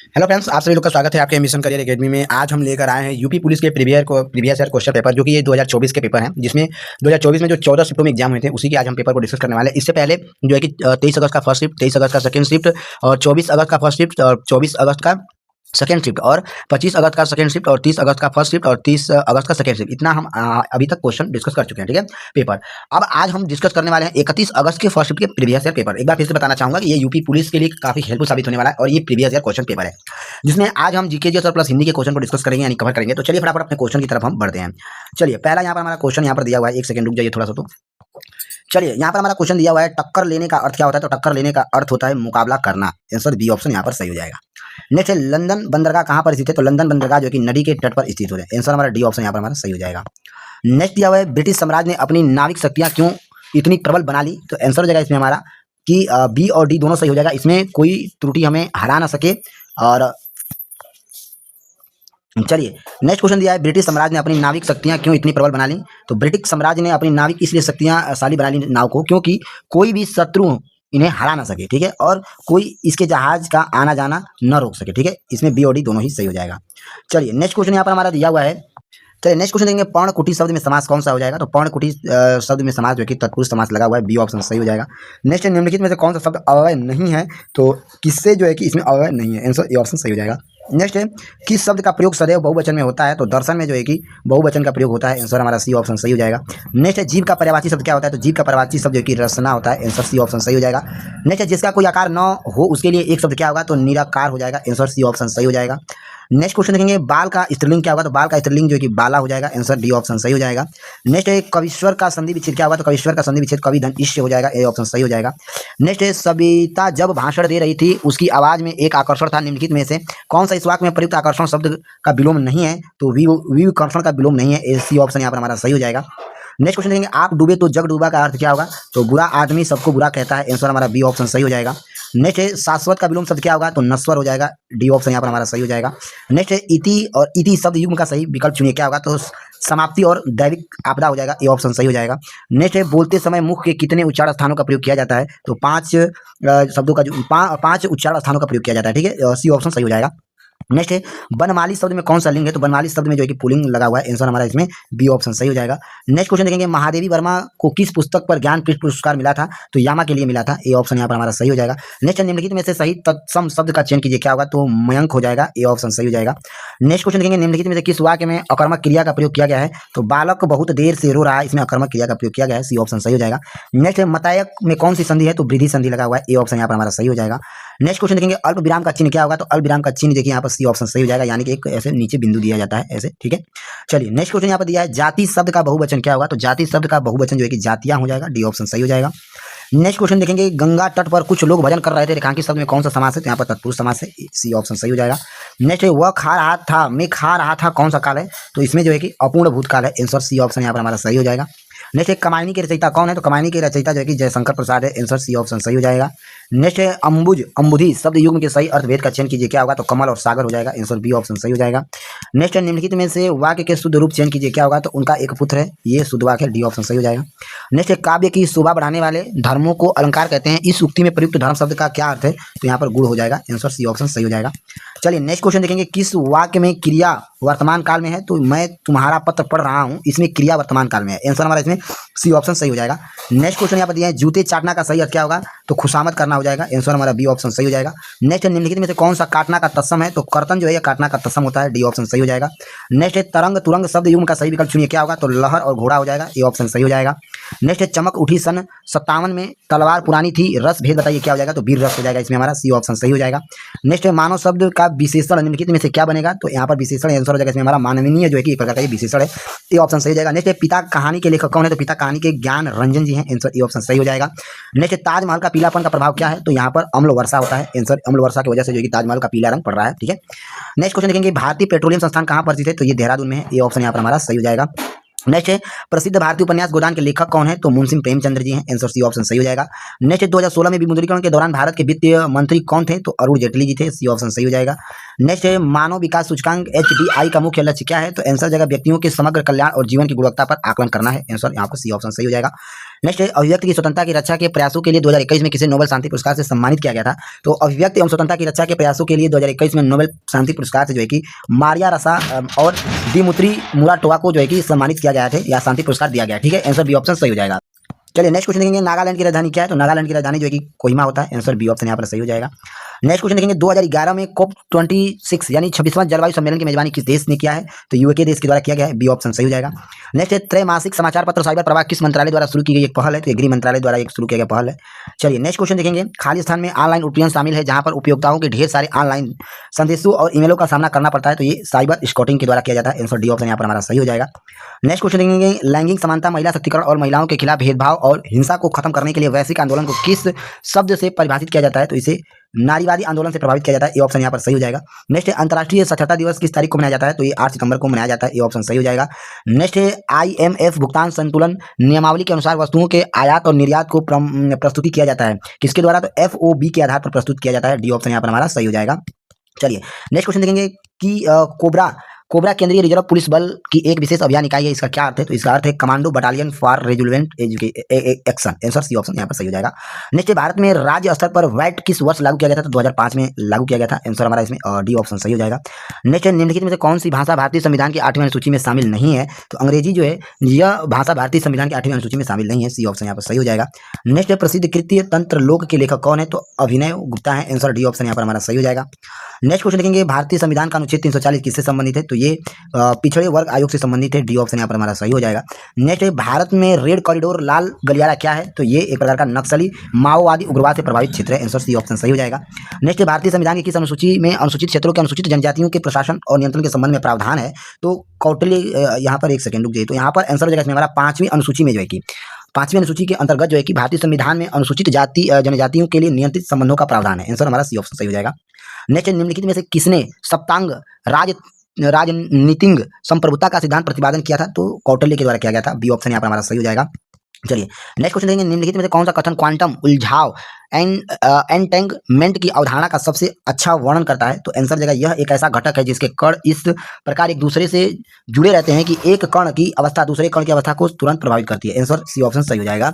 Hello friends, आप सभी लोग का स्वागत है आपके मिशन करियर एकेडमी में। आज हम लेकर आए हैं यूपी पुलिस के प्रीवियस ईयर क्वेश्चन पेपर, जो कि ये 2024 के पेपर हैं, जिसमें 2024 में जो 14 शिफ्टों में एग्जाम हुए थे उसी के आज हम पेपर को डिस्कस करने वाले हैं। इससे पहले जो है कि 23 अगस्त का फर्स्ट शिफ्ट, 23 अगस्त का सेकंड शिफ्ट और 24 अगस्त का फर्स्ट शिफ्ट और 24 अगस्त का सेकंड शिफ्ट और 25 अगस्त का सेकंड शिफ्ट और 30 अगस्त का फर्स्ट शिफ्ट और 30 अगस्त का सेकंड शिफ्ट, इतना हम अभी तक क्वेश्चन डिस्कस कर चुके हैं। ठीक है, पेपर अब आज हम डिस्कस करने वाले हैं 31 अगस्त के फर्स्ट शिफ्ट के प्रीवियस ईयर पेपर। एक बार फिर से बताना चाहूंगा कि ये यूपी पुलिस के लिए काफी हेल्पफुल साबित होने वाला है और ये प्रीवियस ईयर क्वेश्चन पेपर है, जिसमें आज हम जीके और प्लस हिंदी के क्वेश्चन को डिस्कस करेंगे, यानी कवर करेंगे। तो चलिए फटाफट अपने क्वेश्चन की तरफ हम बढ़ते हैं। चलिए, पहला यहाँ पर हमारा क्वेश्चन यहाँ पर दिया हुआ है। एक सेकंड रुक जाइए थोड़ा सा। तो चलिए, यहाँ पर हमारा क्वेश्चन दिया हुआ है, टक्कर लेने का अर्थ क्या होता है? तो टक्कर लेने का अर्थ होता है मुकाबला करना। आंसर बी ऑप्शन यहाँ पर सही हो जाएगा। नेक्स्ट है, लंदन बंदरगाह कहाँ पर स्थित है? तो लंदन बंदरगाह जो कि नदी के तट पर स्थित हो है। आंसर हमारा डी ऑप्शन यहाँ पर हमारा सही हो जाएगा। नेक्स्ट दिया हुआ है, ब्रिटिश साम्राज्य ने अपनी नाविक शक्तियां क्यों इतनी प्रबल बना ली? तो आंसर हो जाएगा इसमें हमारा कि बी और डी दोनों सही हो जाएगा। इसमें कोई त्रुटि हमें हरा ना सके। और चलिए, नेक्स्ट क्वेश्चन दिया है, ब्रिटिश साम्राज्य ने अपनी नाविक शक्तियां क्यों इतनी प्रबल बना ली? तो ब्रिटिश साम्राज्य ने अपनी नाविक इसलिए शक्तिशाली बना ली नाव को, क्योंकि कोई भी शत्रु इन्हें हरा ना सके। ठीक है, और कोई इसके जहाज का आना जाना न रोक सके। ठीक है, इसमें बी और डी दोनों ही सही हो जाएगा। चलिए, नेक्स्ट क्वेश्चन यहाँ पर हमारा दिया हुआ है। चलिए, नेक्स्ट क्वेश्चन देंगे, पर्णकुटी शब्द में समास कौन सा हो जाएगा? तो पर्णकुटी शब्द में समास जो कि तत्पुरुष समास लगा हुआ है, बी ऑप्शन सही हो जाएगा। नेक्स्ट, निम्नलिखित में से कौन सा शब्द अव्यय नहीं है? तो किससे जो है कि इसमें अव्यय नहीं है? आंसर ए ऑप्शन सही हो जाएगा। नेक्स्ट है, किस शब्द का प्रयोग सदैव बहुवचन में होता है? तो दर्शन में जो है कि बहुवचन का प्रयोग होता है। आंसर हमारा सी ऑप्शन सही हो जाएगा। नेक्स्ट है, जीव का पर्यायवाची शब्द क्या होता है? तो जीव का पर्यायवाची शब्द जो कि रचना होता है। आंसर सी ऑप्शन सही हो जाएगा। नेक्स्ट है, जिसका कोई आकार न हो उसके लिए एक शब्द क्या होगा? तो निराकार हो जाएगा। आंसर सी ऑप्शन सही हो जाएगा। नेक्स्ट क्वेश्चन देखेंगे, बाल का स्त्रीलिंग क्या होगा? तो बाल का स्त्रीलिंग जो कि बाला हो जाएगा। आंसर डी ऑप्शन सही हो जाएगा। नेक्स्ट है, कविश्वर का संधि विच्छेद क्या होगा? तो कविश्वर का संधि विच्छेद कवि धन इष्य हो जाएगा। ए ऑप्शन सही हो जाएगा। नेक्स्ट है, सविता जब भाषण दे रही थी उसकी आवाज में एक आकर्षण था, निम्नलिखित में से कौन सा इस वाक्य में प्रयुक्त आकर्षण शब्द का विलोम नहीं है? तो विकर्षण का विलोम नहीं है। सी ऑप्शन यहाँ पर हमारा सही हो जाएगा। नेक्स्ट क्वेश्चन देखेंगे, आप डूबे तो जग डूबा का अर्थ क्या होगा? तो बुरा आदमी सबको बुरा कहता है। आंसर हमारा बी ऑप्शन सही हो जाएगा। नेक्स्ट है, शाश्वत का विलोम शब्द क्या होगा? तो नश्वर हो जाएगा। डी ऑप्शन यहाँ पर हमारा सही हो जाएगा। नेक्स्ट है, इति और इति शब्द युग्म का सही विकल्प चुनिए, क्या होगा? तो समाप्ति और दैविक आपदा हो जाएगा। ए ऑप्शन सही हो जाएगा। नेक्स्ट है, बोलते समय मुख के कितने उच्चारण स्थानों का प्रयोग किया जाता है? तो 5 शब्दों का जो 5 उच्चारण स्थानों का प्रयोग किया जाता है। ठीक है, सी ऑप्शन सही हो जाएगा। नेक्स्ट है, बनमाली शब्द में कौन सा लिंग है? तो बनमाली शब्द में जो है कि पुल्लिंग लगा हुआ है। आंसर हमारा इसमें बी ऑप्शन सही हो जाएगा। नेक्स्ट क्वेश्चन देखेंगे, महादेवी वर्मा को किस पुस्तक पर ज्ञानपीठ पुरस्कार मिला था? तो यामा के लिए मिला था। ए ऑप्शन यहाँ पर हमारा सही हो जाएगा। नेक्स्ट, निम्नलिखित में से सही तत्सम शब्द का चयन कीजिए, क्या होगा? तो मयंक हो जाएगा। ए ऑप्शन सही हो जाएगा। नेक्स्ट क्वेश्चन देखेंगे, निम्नलिखित में से किस वाक्य में अकर्मक क्रिया का प्रयोग किया गया है? तो बालक बहुत देर से रो रहा है, इसमें अकर्मक क्रिया का प्रयोग किया गया है। सी ऑप्शन सही हो जाएगा। नेक्स्ट, मतायक में कौन सी संधि है? तो वृद्धि संधि लगा हुआ है। ए ऑप्शन यहाँ पर हमारा सही हो जाएगा। नेक्स्ट क्वेश्चन देखेंगे, अल्प विराम का चिन्ह क्या होगा? तो अल्प विराम का चिन्ह देखिए यहाँ पर सी ऑप्शन सही हो जाएगा, यानी कि एक ऐसे नीचे बिंदु दिया जाता है ऐसे। ठीक है, चलिए नेक्स्ट क्वेश्चन यहाँ पर दिया है, जाति शब्द का बहुवचन क्या होगा? तो जाति शब्द का बहुवचन जो है कि जातियां हो जाएगा। डी ऑप्शन सही हो जाएगा। नेक्स्ट क्वेश्चन देखेंगे, गंगा तट पर कुछ लोग भजन कर रहे थे, रेखांकित शब्द में कौन सा समास है? तो यहाँ पर तत्पुरुष समास है। सी ऑप्शन सही हो जाएगा। नेक्स्ट है, वह खा रहा था, मैं खा रहा था, कौन सा काल है? तो इसमें जो है कि अपूर्ण भूतकाल है। आंसर सी ऑप्शन यहाँ पर हमारा सही हो जाएगा। नेक्स्ट है, कमायनी के रचयिता कौन है? तो कमायनी के रचयिता जो है कि जयशंकर प्रसाद है। आंसर सी ऑप्शन सही हो जाएगा। नेक्स्ट है, अम्बुज अम्बुधि शब्द युग्म के सही अर्थभेद का चयन कीजिए, क्या होगा? तो कमल और सागर हो जाएगा। आंसर बी ऑप्शन सही हो जाएगा। नेक्स्ट है, निम्नलिखित में से वाक्य के शुद्ध रूप चयन कीजिए, क्या होगा? तो उनका एक पुत्र है, ये शुद्ध वाक्य है। डी ऑप्शन सही हो जाएगा। नेक्स्ट है, काव्य की शोभा बढ़ाने वाले धर्मों को अलंकार कहते हैं, इस उक्ति में प्रयुक्त धर्म शब्द का क्या अर्थ है? तो यहाँ पर गुण हो जाएगा। आंसर सी ऑप्शन सही हो जाएगा। चलिए नेक्स्ट क्वेश्चन देखेंगे, किस वाक्य में क्रिया वर्तमान काल में है? तो मैं तुम्हारा पत्र पढ़ रहा हूँ, इसमें क्रिया वर्तमान काल में है। आंसर हमारा इसमें सी ऑप्शन सही हो जाएगा। नेक्स्ट क्वेश्चन यहाँ पर दिया है, जूते चाटना का सही अर्थ क्या होगा? तो खुशामद करना हो जाएगा। आंसर हमारा बी ऑप्शन सही हो जाएगा। नेक्स्ट, निम्नलिखित में से कौन सा काटना का तत्सम है? तो कर्तन जो है काटना का तत्सम होता है। डी ऑप्शन सही हो जाएगा। नेक्स्ट है, तरंग तुरंग शब्द युग्म का सही विकल्प चुनिए, क्या होगा? तो लहर और घोड़ा हो जाएगा। ए ऑप्शन सही हो जाएगा। नेक्स्ट है, चमक उठी सन 57 में, तलवार पुरानी थी, रस भेद बताइए, क्या हो जाएगा? तो वीर रस हो जाएगा। इसमें हमारा सी ऑप्शन सही हो जाएगा। नेक्स्ट है, मानव शब्द का विशेषण निम्नलिखित में से क्या बनेगा? तो यहाँ पर विशेषण आंसर हो जाएगा। इसमें हमारा मानवीय जो है कि एक प्रकार का विशेषण है। ए ऑप्शन सही हो जाएगा। नेक्स्ट है, पिता कहानी के लेखक कौन है? तो पिता कहानी के ज्ञान रंजन जी हैं। आंसर ए ऑप्शन सही हो जाएगा। नेक्स्ट, ताजमहल का पीलापन का प्रभाव क्या है? तो यहाँ पर अम्ल वर्षा होता है। आंसर अम्ल वर्षा की वजह से जो कि ताजमहल का पीला रंग पड़ रहा है। ठीक है, नेक्स्ट क्वेश्चन देखेंगे, भारतीय पेट्रोलियम संस्थान कहाँ पर स्थित है? तो ये देहरादून में है। ए ऑप्शन यहाँ पर हमारा सही हो जाएगा। नेक्स्ट है, प्रसिद्ध भारतीय उपन्यास गोदान के लेखक कौन है? तो मुंशी प्रेमचंद्र जी हैं। आंसर सी ऑप्शन सही हो जाएगा। नेक्स्ट, 2016 में विमुद्रीकरण के दौरान भारत के वित्त मंत्री कौन थे? तो अरुण जेटली जी थे। सी ऑप्शन सही हो जाएगा। नेक्स्ट है मानव विकास सूचकांक HDI का मुख्य लक्ष्य क्या है? तो आंसर जगह व्यक्तियों के समग्र कल्याण और जीवन की गुणवत्ता पर आकलन करना है। आंसर यहाँ पर सी ऑप्शन सही हो जाएगा। नेक्स्ट है अभिव्यक्ति की स्वतंत्रता की रक्षा के प्रयासों के लिए 2021 में किसे नोबेल शांति पुरस्कार से सम्मानित किया गया था? तो अभिव्यक्ति एवं स्वतंत्रता की रक्षा के प्रयासों के लिए 2021 में नोबेल शांति पुरस्कार से जो है कि मारिया रसा और दिमुत्री मुराटोवा को जो है कि सम्मानित किया गया था या शांति पुरस्कार दिया गया। ठीक है, आंसर बी ऑप्शन सही हो जाएगा। चलिए नेक्स्ट क्वेश्चन देखेंगे, नागालैंड की राजधानी क्या है? तो नागालैंड की राजधानी जो है कि कोहिमा होता है। आंसर बी ऑप्शन यहाँ पर सही हो जाएगा। नेक्स्ट क्वेश्चन देखेंगे, 2011 में COP26 यानी 26वां जलवायु सम्मेलन की मेजबानी किस देश ने किया है? तो यूके देश के द्वारा किया गया है। बी ऑप्शन सही हो जाएगा। नेक्स्ट है त्रैमासिक समाचार पत्र साइबर प्रवाह किस मंत्रालय द्वारा शुरू की गई एक पहल है? तो गृह मंत्रालय द्वारा एक शुरू किया गया पहल है। चलिए नेक्स्ट क्वेश्चन देखेंगे, खाली स्थान में ऑनलाइन उत्पीड़न शामिल है जहां पर उपयोक्ताओं के ढेर सारे ऑनलाइन संदेशों और ईमेलों का सामना करना पड़ता है। तो ये साइबर स्कॉटिंग के द्वारा किया जाता है। आंसर डी ऑप्शन यहाँ पर हमारा सही हो जाएगा। नेक्स्ट क्वेश्चन देखेंगे, लैंगिक समानता, महिला शक्तिकरण और महिलाओं के खिलाफ भेदभाव और हिंसा को खत्म करने के लिए वैश्विक आंदोलन को किस शब्द से परिभाषित किया जाता है? तो इसे नारीवादी आंदोलन से प्रभावित किया जाता है। ये ऑप्शन यहाँ पर सही हो जाएगा। नेक्स्ट है अंतर्राष्ट्रीय साक्षरता दिवस किस तारीख को मनाया जाता है? तो ये 8 सितंबर को मनाया जाता है। ये ऑप्शन सही हो जाएगा। नेक्स्ट है IMF भुगतान संतुलन नियमावली के अनुसार वस्तुओं के आयात और निर्यात को प्रस्तुति किया जाता है किसके द्वारा? तो FOB के आधार पर प्रस्तुत किया जाता है। डी ऑप्शन यहाँ पर हमारा सही हो जाएगा। चलिए नेक्स्ट क्वेश्चन देखेंगे कि कोबरा केंद्रीय रिजर्व पुलिस बल की एक विशेष अभियान इकाई है। इसका क्या अर्थ है? तो इसका अर्थ है commando battalion for resolute action. Answer C option यहाँ पर सही हो जाएगा। नेक्स्ट भारत में राज्य स्तर पर वैट किस वर्ष लागू किया गया था? तो 2005 में लागू किया गया था। आंसर हमारा इसमें डी ऑप्शन सही हो जाएगा। नेक्स्ट निम्नलिखित में से कौन सी भाषा भारतीय संविधान की 8वीं अनुसूची में शामिल नहीं है? तो अंग्रेजी जो है यह भाषा भारतीय संविधान की 8वीं अनुसूची में शामिल नहीं है। सी ऑप्शन यहाँ पर सही हो जाएगा। नेक्स्ट प्रसिद्ध कृत्य तंत्र लोक के लेखक कौन है? तो अभिनव गुप्ता है। आंसर डी ऑप्शन यहाँ पर हमारा सही हो जाएगा। नेक्स्ट क्वेश्चन देखेंगे, भारतीय संविधान का अनुच्छेद 340 किससे संबंधित है? तो ये पिछड़े वर्ग आयोग से संबंधित है। डी ऑप्शन यहाँ पर हमारा सही हो जाएगा। नेक्स्ट भारत में रेड कॉरिडोर लाल गलियारा क्या है? तो ये एक प्रकार का नक्सली माओवादी उग्रवाद से प्रभावित क्षेत्र है। आंसर सी ऑप्शन सही हो जाएगा। नेक्स्ट भारतीय संविधान की किस अनुसूची में अनुसूचित क्षेत्रों के अनुसूचित जनजातियों के प्रशासन और नियंत्रण के संबंध में प्रावधान है? तो कौटिल्य यहाँ पर एक सेकंड रुक जाइए। तो यहाँ पर आंसर हो जाएगा इसमें हमारा 5वीं अनुसूची में जो है कि 5वीं अनुसूची के अंतर्गत जो है कि भारतीय संविधान में अनुसूचित जाति जनजातियों के लिए नियंत्रित संबंधों का प्रावधान है। आंसर हमारा सी ऑप्शन सही हो जाएगा। नेक्स्ट निम्नलिखित में से किसने सप्तांग राजनीतिक संप्रभुता का सिद्धांत प्रतिपादन किया था? तो कौटिल्य के द्वारा किया गया था। बी ऑप्शन यहाँ पर हमारा सही हो जाएगा। चलिए नेक्स्ट क्वेश्चन देखेंगे, निम्नलिखित में से कौन सा कथन क्वांटम उलझाव एंटेंगमेंट की अवधारणा का सबसे अच्छा वर्णन करता है? तो आंसर जगह यह एक ऐसा घटक है जिसके कण इस प्रकार एक दूसरे से जुड़े रहते हैं कि एक कण की अवस्था दूसरे कण की अवस्था को तुरंत प्रभावित करती है। आंसर सी ऑप्शन सही हो जाएगा।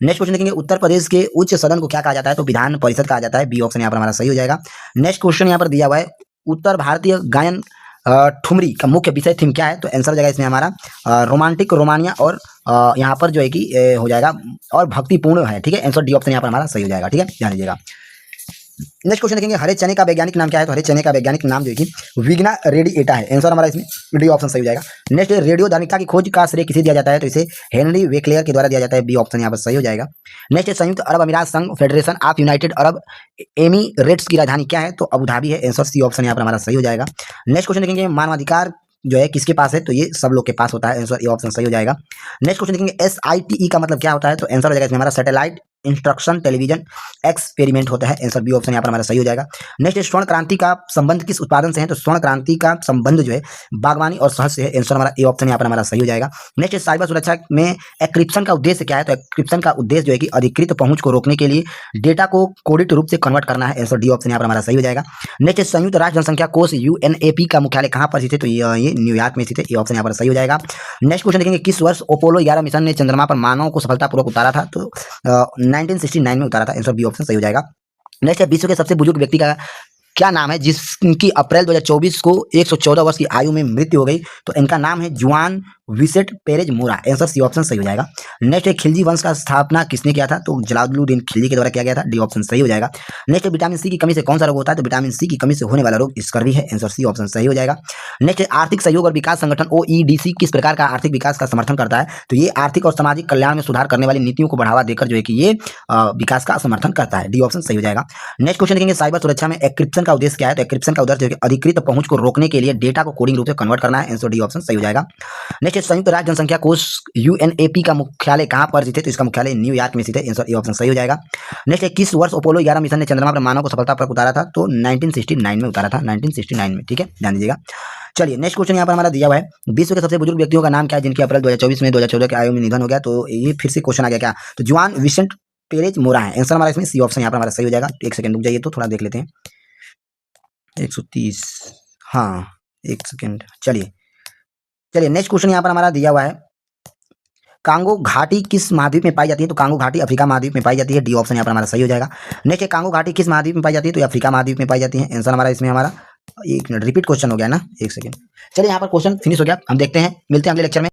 नेक्स्ट क्वेश्चन देखेंगे, उत्तर प्रदेश के उच्च सदन को क्या कहा जाता है? तो विधान परिषद कहा जाता है। बी ऑप्शन यहाँ पर हमारा सही हो जाएगा। नेक्स्ट क्वेश्चन यहाँ पर दिया हुआ है, उत्तर भारतीय गायन ठुमरी का मुख्य विषय थीम क्या है? तो आंसर जगह इसमें हमारा रोमांटिक रोमानिया और यहाँ पर जो है कि हो जाएगा और भक्तिपूर्ण है। ठीक है, आंसर डी ऑप्शन यहाँ पर हमारा सही हो जाएगा। ठीक है, ध्यान दीजिएगा। नेक्स्ट क्वेश्चन देखेंगे, हरे चने का वैज्ञानिक नाम क्या है? तो हरे चने का वैज्ञानिक नाम जो है कि विग्ना रेडिएटा है। आंसर हमारा इसमें डी ऑप्शन सही हो जाएगा। नेक्स्ट रेडियो धार्मिकता की खोज का श्रेय किसे दिया जाता है? तो इसे हेनरी वेक्लेयर के द्वारा दिया जाता है। बी ऑप्शन यहाँ पर सही हो जाएगा। नेक्स्ट संयुक्त अरब अमीरात संघ federation of United Arab Emirates की राजधानी क्या है? तो अबू धाबी है। आंसर सी ऑप्शन यहाँ पर हमारा सही हो जाएगा। नेक्स्ट क्वेश्चन देखेंगे, मानवाधिकार जो है किसके पास है? तो ये सब लोग के पास होता है। आंसर ये ऑप्शन सही हो जाएगा। नेक्स्ट क्वेश्चन देखेंगे, SITE का मतलब क्या होता है? तो आंसर हो जाएगा इसमें हमारा सैटेलाइट इंस्ट्रक्शन टेलीविजन एक्सपेरिमेंट होता है। आंसर बी ऑप्शन यहाँ पर हमारा सही हो जाएगा। नेक्स्ट स्वर्ण क्रांति का संबंध किस उत्पादन से है? तो स्वर्ण क्रांति का संबंध जो है बागवानी और शहद से है। आंसर हमारा ए ऑप्शन यहाँ पर हमारा सही हो जाएगा। नेक्स्ट साइबर सुरक्षा में एन्क्रिप्शन का उद्देश्य क्या है? तो एन्क्रिप्शन का उद्देश्य जो है कि अधिकृत पहुंच को रोकने के लिए डेटा को कोडित रूप से कन्वर्ट करना है। आंसर डी ऑप्शन यहाँ पर हमारा सही हो जाएगा। नेक्स्ट संयुक्त राष्ट्र जनसंख्या कोष UNAP का मुख्यालय कहाँ पर स्थित है? तो ये न्यूयॉर्क में स्थित है। ये ऑप्शन यहाँ पर सही हो जाएगा। नेक्स्ट क्वेश्चन देखेंगे, किस वर्ष अपोलो 11 मिशन ने चंद्रमा पर मानव को सफलतापूर्वक उतारा था? तो 1969 में उतारा था। आंसर बी ऑप्शन सही हो जाएगा। नेक्स्ट है, विश्व के सबसे बुजुर्ग व्यक्ति का क्या नाम है जिसकी अप्रैल 2024 को 114 वर्ष की आयु में मृत्यु हो गई? तो इनका नाम है जुआन विसेट पेरेज मोरा। आंसर सी ऑप्शन सही हो जाएगा। नेक्स्ट है, खिलजी वंश का स्थापना किसने किया था? तो जलालुद्दीन खिलजी के द्वारा किया गया था। डी ऑप्शन सही हो जाएगा। नेक्स्ट विटामिन सी की कमी से कौन सा रोग होता है? तो विटामिन सी की कमी से होने वाला रोग स्कर्वी है। आंसर सी ऑप्शन सही हो जाएगा। नेक्स्ट आर्थिक सहयोग और विकास संगठन OECD किस प्रकार का आर्थिक विकास का समर्थन करता है? तो ये आर्थिक और सामाजिक कल्याण में सुधार करने वाली नीतियों को बढ़ावा देकर जो है कि ये विकास का समर्थन करता है। डी ऑप्शन सही हो जाएगा। नेक्स्ट क्वेश्चन देखेंगे, साइबर सुरक्षा में एन्क्रिप्शन का उद्देश्य क्या है? तो एन्क्रिप्शन का उद्देश्य अधिकृत पहुंच को रोकने के लिए डेटा को कोडिंग रूप से कन्वर्ट करना है। आंसर डी ऑप्शन सही हो जाएगा। नेक्स्ट संयुक्त राष्ट्र जनसंख्या कोष UNAP का मुख्यालय कहाँ पर स्थित है? तो इसका मुख्यालय न्यूयॉर्क में स्थित है। आंसर ए ऑप्शन सही हो जाएगा। नेक्स्ट है, किस वर्ष अपोलो 11 मिशन ने चंद्रमा पर मानव को सफलतापूर्वक उतारा था? तो 1969 में उतारा था। 1969 में। ठीक है, ध्यान दीजिएगा। चलिए नेक्स्ट क्वेश्चन यहाँ पर हमारा दिया हुआ है, विश्व के सबसे बुजुर्ग व्यक्तियों का नाम क्या है जिनकी अप्रैल 2024 में 2014 के आयु में निधन हो गया? तो ये फिर से क्वेश्चन आ गया क्या? तो जुआन विसेंट पेरेज मोरा है। आंसर हमारा इसमें सी ऑप्शन यहाँ पर हमारा सही हो जाएगा। एक सेकंड रुक जाइए तो थोड़ा देख लेते हैं। 130। हाँ, एक सेकेंड, चलिए नेक्स्ट क्वेश्चन यहाँ पर हमारा दिया हुआ है, कांगो घाटी किस महाद्वीप में पाई जाती है? तो कांगो घाटी अफ्रीका महाद्वीप में पाई जाती है। डी ऑप्शन यहाँ पर हमारा सही हो जाएगा। नेक्स्ट है, कांगो घाटी किस महाद्वीप में पाई जाती है? तो ये अफ्रीका महाद्वीप में पाई जाती है। आंसर हमारा इसमें हमारा, एक मिनट, रिपीट क्वेश्चन हो गया ना, एक सेकंड। चलिए यहाँ पर क्वेश्चन फिनिश हो गया, हम देखते हैं, मिलते हैं अगले लेक्चर में।